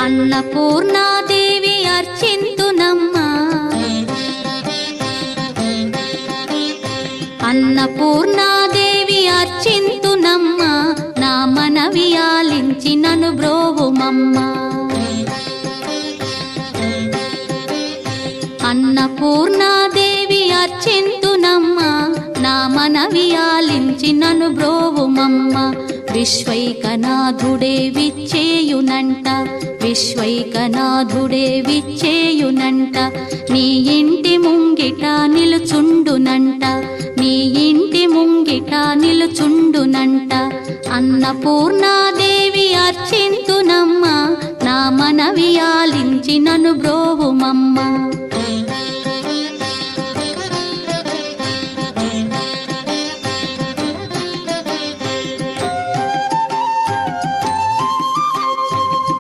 అన్నపూర్ణాదేవి అర్చింతునమ్మా అన్నపూర్ణాదేవి అర్చింతునమ్మా నా మనవి ఆలించి నన్ను బ్రోవుమమ్మా అన్నపూర్ణాదేవి అర్చింతునమ్మా నా మనవి ఆలించి నన్ను బ్రోవుమమ్మా విశ్వైకనాథుడే విచ్చేయునంట విశ్వైకనాథుడే విచ్చేయునంట నీ ఇంటి ముంగిట నిలుచుండునంట నీ ఇంటి ముంగిట నిలుచుండునంట అన్నపూర్ణాదేవి అర్చింతునమ్మా నా మనవి ఆలించి నన్ను బ్రో